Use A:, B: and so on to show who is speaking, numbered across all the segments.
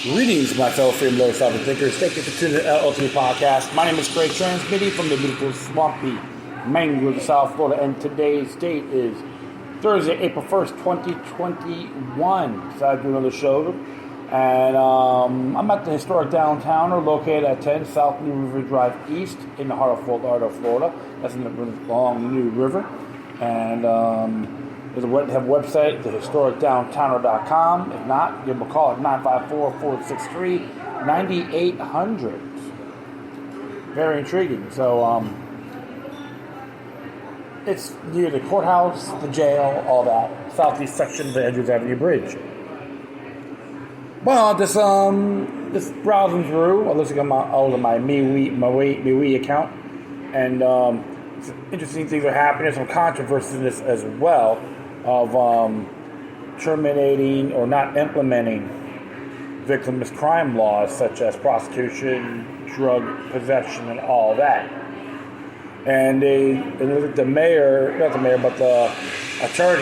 A: Greetings, my fellow freedom lovers, sovereign thinkers. Thank you for tuning in to the LLT podcast. My name is Craig, transmitting from the beautiful, swampy mangrove of South Florida, and today's date is Thursday, April 1st, 2021. Decided to do another show, and I'm at the historic downtown, located at 10 South New River Drive East in the heart of Fort Lauderdale, Florida. That's in the long New River, and they have a website, thehistoricdowntowner.com. If not, give them a call at 954-463-9800. Very intriguing. So, it's near the courthouse, the jail, all that. Southeast section of the Andrews Avenue Bridge. Well, just browsing through, I was looking at my MeWe account, and some interesting things are happening. There's some controversy in this as well, of terminating or not implementing victimless crime laws such as prostitution, drug possession, and all that. And the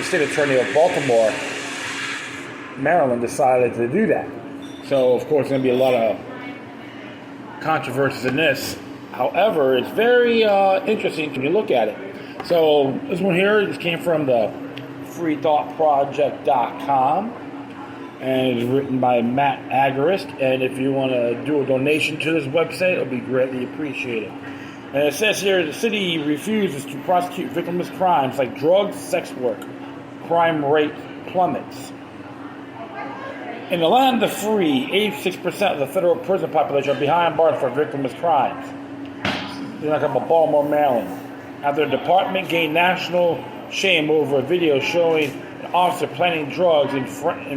A: state attorney of Baltimore, Maryland, decided to do that. So, of course, there's going to be a lot of controversies in this. However, it's very interesting when you look at it. So, this one here just came from the freethoughtproject.com, and it's written by Matt Agarist. And if you want to do a donation to this website, it'll be greatly appreciated. And it says here, the city refuses to prosecute victimless crimes like drugs, sex work. Crime rate plummets. In the land of the free, 86% of the federal prison population are behind bars for victimless crimes. They're not talking about Baltimore, Maryland. After the department gained national shame over a video showing an officer planting drugs and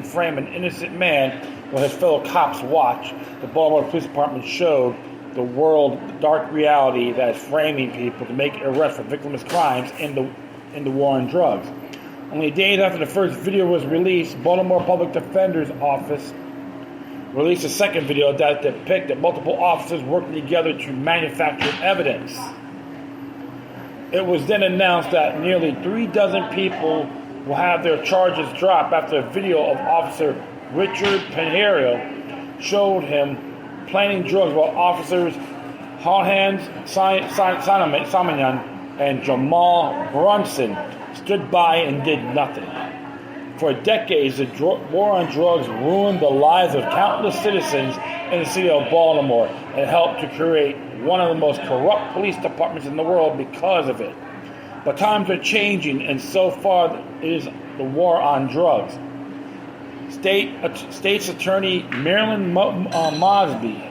A: frame an innocent man while his fellow cops watch, the Baltimore Police Department showed the world the dark reality that is framing people to make arrests for victimless crimes in the war on drugs. Only days after the first video was released, Baltimore Public Defender's Office released a second video that depicted multiple officers working together to manufacture evidence. It was then announced that nearly 36 people will have their charges dropped after a video of Officer Richard Pinheiro showed him planting drugs while officers Hans Simonian and Jamal Brunson stood by and did nothing. For decades, the war on drugs ruined the lives of countless citizens in the city of Baltimore and helped to create one of the most corrupt police departments in the world because of it. But times are changing, and so far is the war on drugs. State's Attorney Marilyn Mosby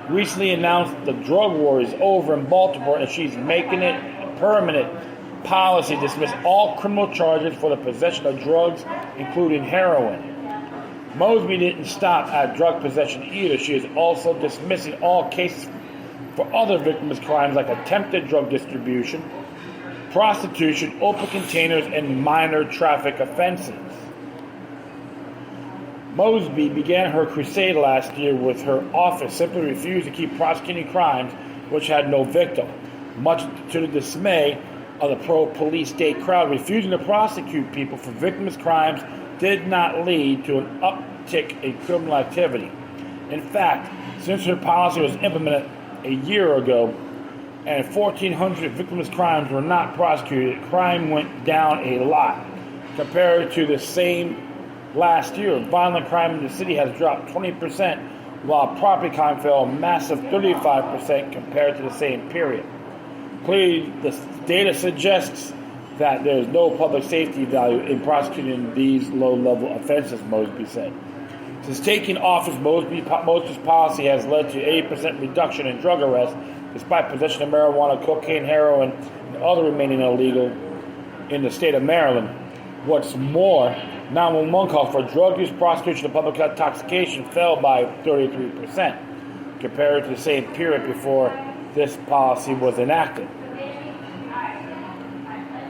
A: recently announced the drug war is over in Baltimore, and she's making it a permanent policy to dismiss all criminal charges for the possession of drugs, including heroin. Mosby didn't stop at drug possession either. She is also dismissing all cases for other victimless crimes like attempted drug distribution, prostitution, open containers, and minor traffic offenses. Mosby began her crusade last year with her office simply refused to keep prosecuting crimes which had no victim. Much to the dismay of the pro-police state crowd, refusing to prosecute people for victimless crimes did not lead to an uptick in criminal activity. In fact, since her policy was implemented a year ago and 1,400 victimless crimes were not prosecuted, crime went down a lot. Compared to the same last year, violent crime in the city has dropped 20%, while property crime fell a massive 35% compared to the same period. Clearly, the data suggests that there is no public safety value in prosecuting these low-level offenses, Mosby said. Since taking office, Mosby's policy has led to 80% reduction in drug arrests, despite possession of marijuana, cocaine, heroin, and other remaining illegal in the state of Maryland. What's more, 911 calls for drug use, prostitution, and public intoxication fell by 33% compared to the same period before this policy was enacted.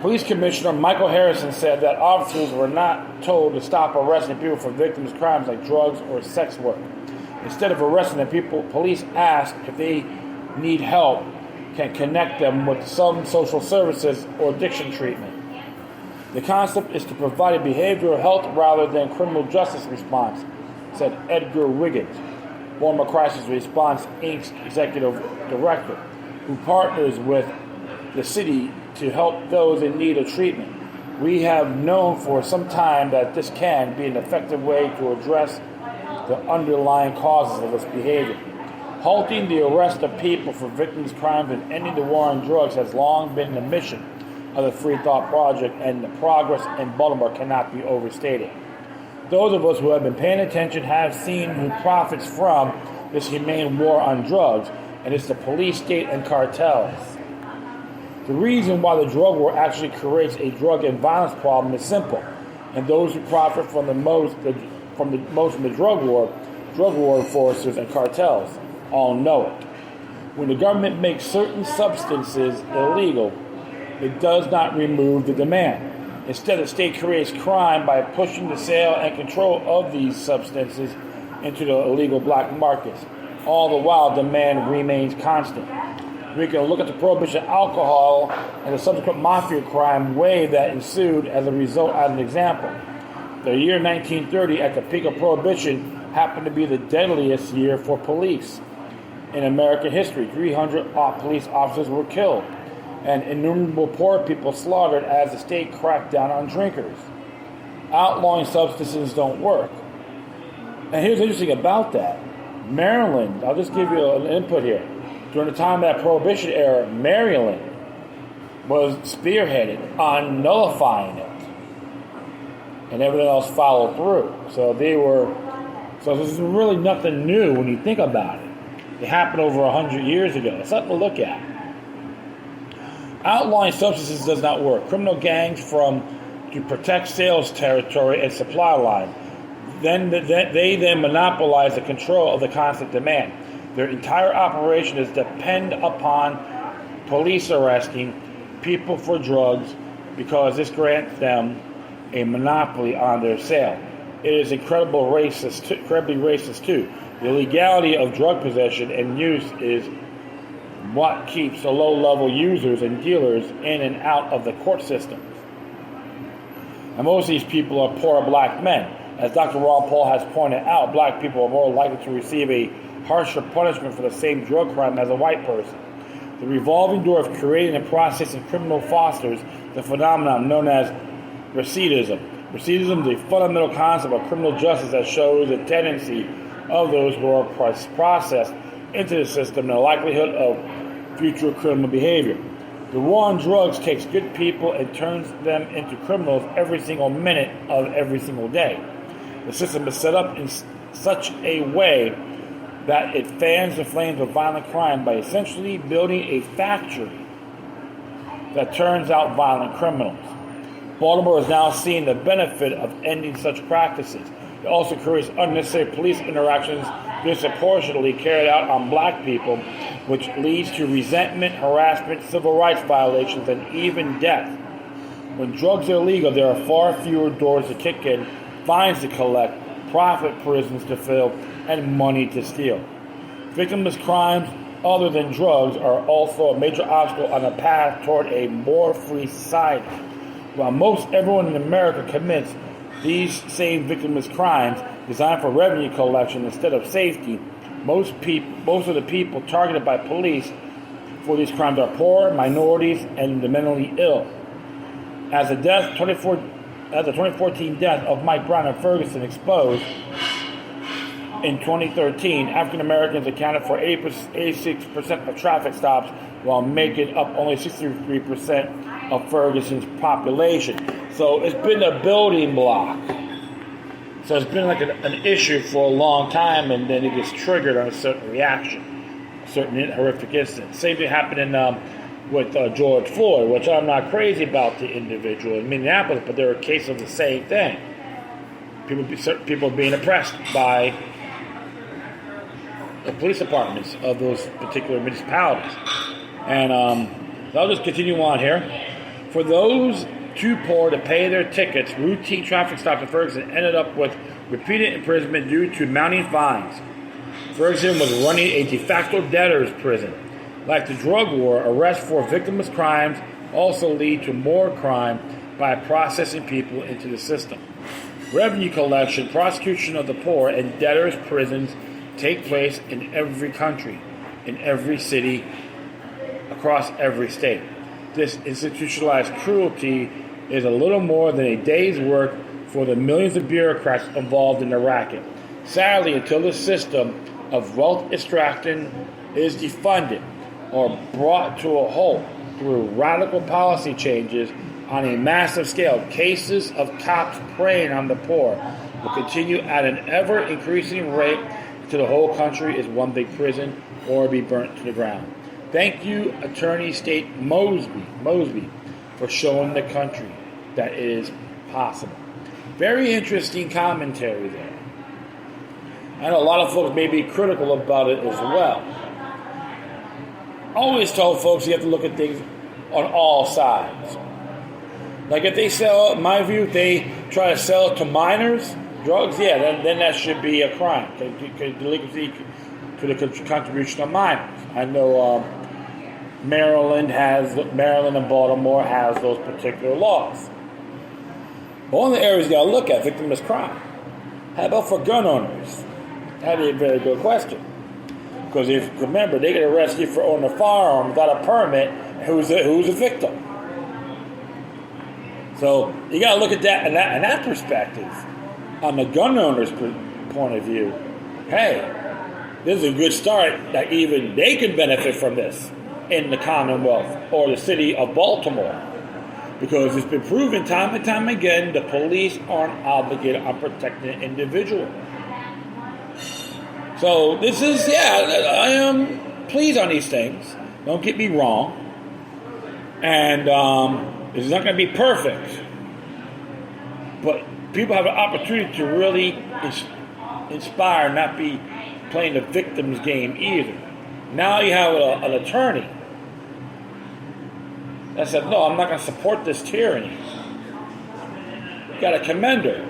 A: Police Commissioner Michael Harrison said that officers were not told to stop arresting people for victims' crimes like drugs or sex work. Instead of arresting the people, police asked if they need help, can connect them with some social services or addiction treatment. The concept is to provide a behavioral health rather than criminal justice response, said Edgar Wiggins, former Crisis Response Inc.'s executive director, who partners with the city to help those in need of treatment. We have known for some time that this can be an effective way to address the underlying causes of this behavior. Halting the arrest of people for victims' crimes and ending the war on drugs has long been the mission of the Free Thought Project, and the progress in Baltimore cannot be overstated. Those of us who have been paying attention have seen who profits from this humane war on drugs, and it's the police state and cartels. The reason why the drug war actually creates a drug and violence problem is simple, and those who profit from the most from the drug war forces and cartels all know it. When the government makes certain substances illegal, it does not remove the demand. Instead, the state creates crime by pushing the sale and control of these substances into the illegal black markets. All the while, demand remains constant. We can look at the prohibition of alcohol and the subsequent mafia crime wave that ensued as a result as an example. The year 1930, at the peak of prohibition, happened to be the deadliest year for police in American history. 300 police officers were killed, and innumerable poor people slaughtered as the state cracked down on drinkers. Outlawing substances don't work. And here's interesting about that. Maryland, I'll just give you an input here. During the time of that Prohibition era, Maryland was spearheaded on nullifying it. And everything else followed through. So this is really nothing new when you think about it. It happened over 100 years ago. It's something to look at. Outlawing substances does not work. Criminal gangs to protect sales territory and supply line. They then monopolize the control of the constant demand. Their entire operation is depend upon police arresting people for drugs because this grants them a monopoly on their sale. It is incredibly racist too. The legality of drug possession and use is what keeps the low-level users and dealers in and out of the court systems. And most of these people are poor black men. As Dr. Ron Paul has pointed out, black people are more likely to receive a harsher punishment for the same drug crime as a white person. The revolving door of creating and processing criminal fosters the phenomenon known as recidivism. Recidivism is a fundamental concept of criminal justice that shows the tendency of those who are processed into the system and the likelihood of future criminal behavior. The war on drugs takes good people and turns them into criminals every single minute of every single day. The system is set up in such a way that it fans the flames of violent crime by essentially building a factory that turns out violent criminals. Baltimore is now seeing the benefit of ending such practices. It also creates unnecessary police interactions disproportionately carried out on black people, which leads to resentment, harassment, civil rights violations, and even death. When drugs are illegal, there are far fewer doors to kick in, fines to collect, profit prisons to fill, and money to steal. Victimless crimes other than drugs are also a major obstacle on the path toward a more free society. While most everyone in America commits these same victimless crimes designed for revenue collection instead of safety, most of the people targeted by police for these crimes are poor, minorities, and the mentally ill. As the 2014 death of Mike Brown in Ferguson exposed, in 2013, African Americans accounted for 86% of traffic stops, while making up only 63% of Ferguson's population. So it's been a building block. So it's been like an issue for a long time, and then it gets triggered on a certain reaction, a certain horrific incident. Same thing happened with George Floyd, which I'm not crazy about the individual in Minneapolis, but there are cases of the same thing. People being oppressed by the police departments of those particular municipalities. And I'll just continue on here. For those too poor to pay their tickets, routine traffic stops in Ferguson ended up with repeated imprisonment due to mounting fines. Ferguson was running a de facto debtor's prison. Like the drug war, arrests for victimless crimes also lead to more crime by processing people into the system. revenue collection, prosecution of the poor, and debtors' prisons take place in every country, in every city, across every state. This institutionalized cruelty is a little more than a day's work for the millions of bureaucrats involved in the racket. Sadly, until the system of wealth extraction is defunded or brought to a halt through radical policy changes on a massive scale, cases of cops preying on the poor will continue at an ever-increasing rate until the whole country is one big prison or be burnt to the ground. Thank you, Attorney State Mosby, for showing the country that it is possible. Very interesting commentary there. I know a lot of folks may be critical about it as well. I always tell folks you have to look at things on all sides. Like if they sell, in my view, if they try to sell it to minors, drugs, yeah, then that should be a crime. Delinquency to the contribution of minors. I know Maryland and Baltimore has those particular laws. But one of the areas you got to look at, victimless crime. How about for gun owners? That'd be a very good question. Because if remember, they get arrested for owning a firearm without a permit. Who's a victim? So you got to look at that in that perspective. On the gun owner's point of view, hey, this is a good start that even they can benefit from this in the Commonwealth or the city of Baltimore. Because it's been proven time and time again the police aren't obligated on protecting an individual. So this is, I am pleased on these things. Don't get me wrong. And it's not going to be perfect. But people have an opportunity to really inspire, not be playing the victim's game either. Now you have an attorney that said, no, I'm not going to support this tyranny. You got to commend her,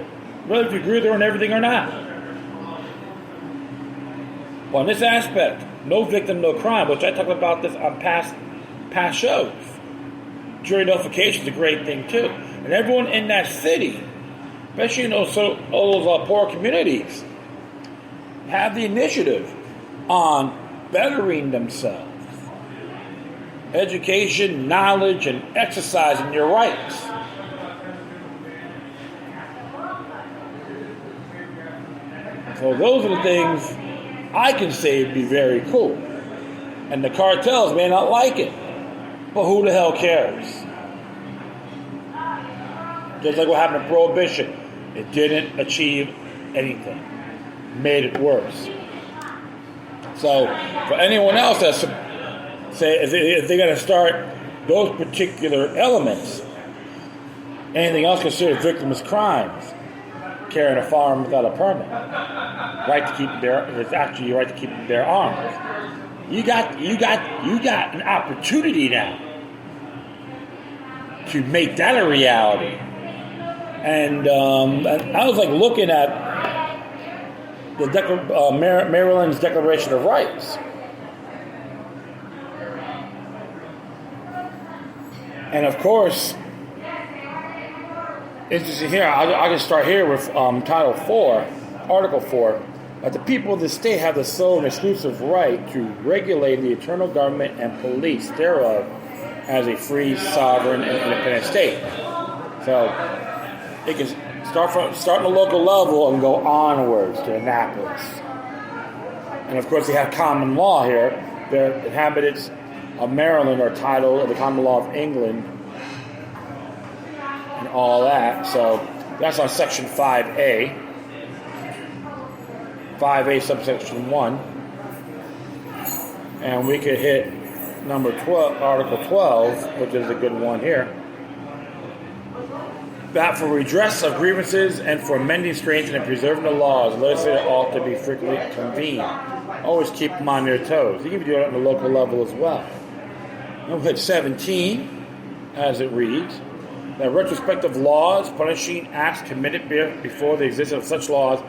A: whether if you agree with her on everything or not. Well, in this aspect, no victim, no crime, which I talked about this on past shows. Jury nullification is a great thing too. And everyone in that city, especially in those poor communities, have the initiative on bettering themselves. Education, knowledge, and exercising your rights. So those are the things I can say would be very cool. And the cartels may not like it. But who the hell cares? Just like what happened to Prohibition. It didn't achieve anything. Made it worse. So, for anyone else that's if they're going to start those particular elements, anything else considered victimless crimes, carrying a firearm without a permit, it's actually your right to keep their arms. You got an opportunity now to make that a reality. And I was like looking at the Maryland's Declaration of Rights. And of course, interesting here, I can start here with Title 4, Article 4, that the people of the state have the sole and exclusive right to regulate the internal government and police thereof as a free, sovereign, and independent state. So it can start on the local level and go onwards to Annapolis. And of course, they have common law here. The inhabitants of Maryland are titled of the common law of England and all that. So that's on Section 5A. 5A subsection 1. And we could hit number 12, Article 12, which is a good one here. That for redress of grievances and for amending, strengthening, and preserving the laws, legislature ought to be frequently convened. Always keep them on their toes. You can do it on the local level as well. We'll hit 17, as it reads, that retrospective laws punishing acts committed before the existence of such laws,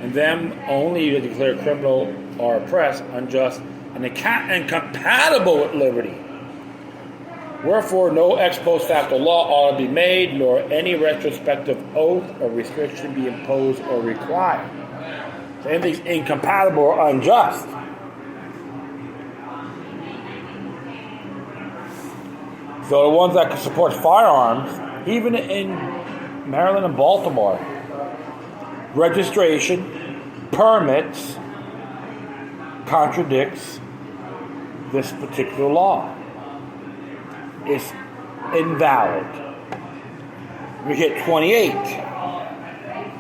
A: and them only to declare criminal or oppressed, unjust, and incompatible with liberty, Wherefore, no ex post facto law ought to be made, nor any retrospective oath or restriction be imposed or required. So anything's incompatible or unjust. So the ones that can support firearms, even in Maryland and Baltimore, registration, permits, contradicts this particular law. It's invalid. We hit 28,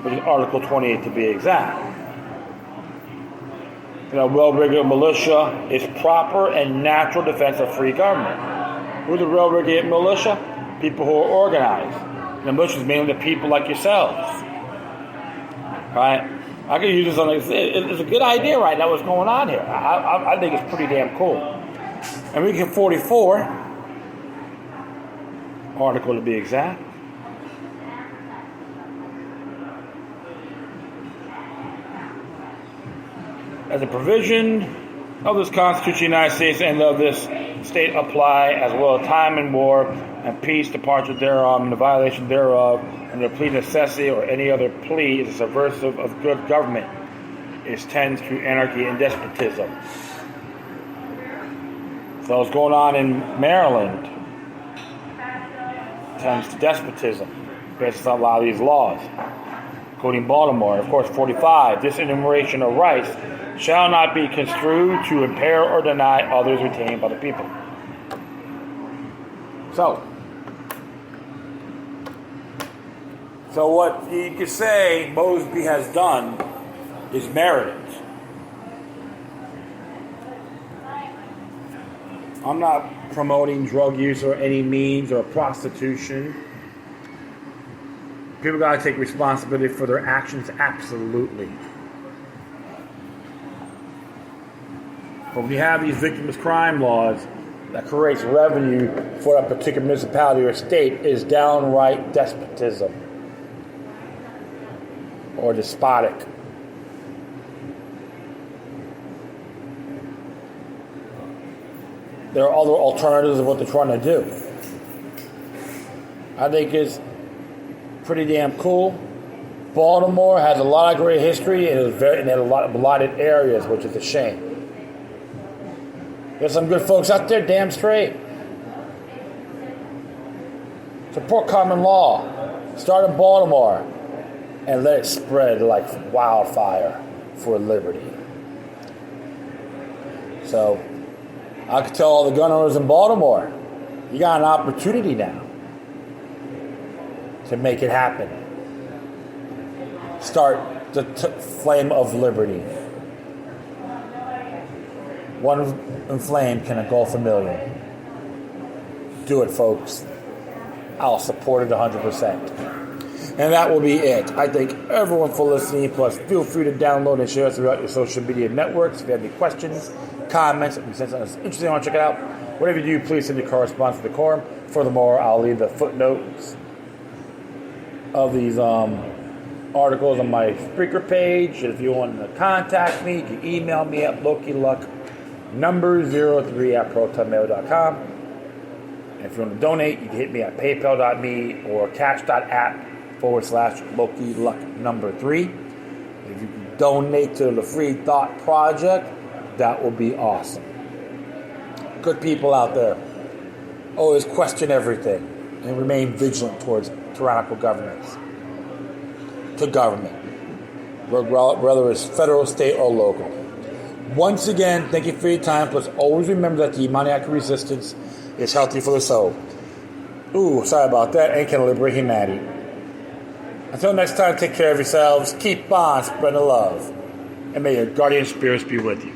A: which is Article 28 to be exact. Well-regulated militia is proper and natural defense of free government. Who are the well-regulated militia? People who are organized. And the militia is mainly the people like yourselves. Right? I can use this on it's a good idea right now what's going on here. I think it's pretty damn cool. And we get 44. Article to be exact. As a provision of this Constitution of the United States and of this state apply, as well as time and war and peace, departure thereof, and the violation thereof, and the plea of necessity or any other plea is subversive of good government. It tends to anarchy and despotism. So what's going on in Maryland tends to despotism based on a lot of these laws, including Baltimore. Of course, 45, this enumeration of rights shall not be construed to impair or deny others retained by the people. So what you could say Mosby has done is merited. I'm not promoting drug use or any means or prostitution. People got to take responsibility for their actions, absolutely. But when you have these victimless crime laws that creates revenue for a particular municipality or state, is downright despotism or despotic. There are other alternatives of what they're trying to do. I think it's pretty damn cool. Baltimore has a lot of great history and it had a lot of blighted areas, which is a shame. There's some good folks out there, damn straight. Support common law. Start in Baltimore and let it spread like wildfire for liberty. So I could tell all the gun owners in Baltimore, you got an opportunity now to make it happen. Start the flame of liberty. One flame can engulf a million. Do it, folks. I'll support it 100%. And that will be it. I thank everyone for listening. Plus, feel free to download and share us throughout your social media networks. If you have any questions, comments, if you sense something interesting you want to check it out, whatever you do, please send your correspondence to the quorum. Furthermore, I'll leave the footnotes of these articles on my Spreaker page. If you want to contact me, you can email me at LokiLuck03@protonmail.com. And if you want to donate, you can hit me at paypal.me or cash.app/LokiLuck3. If you can donate to the Free Thought Project, that will be awesome. Good people out there. Always question everything and remain vigilant towards tyrannical governments. To government, whether it's federal, state, or local. Once again, thank you for your time. Plus, always remember that the demoniac resistance is healthy for the soul. Ooh, sorry about that. And can liberate humanity. Until next time, take care of yourselves. Keep on spreading love. And may your guardian spirits be with you.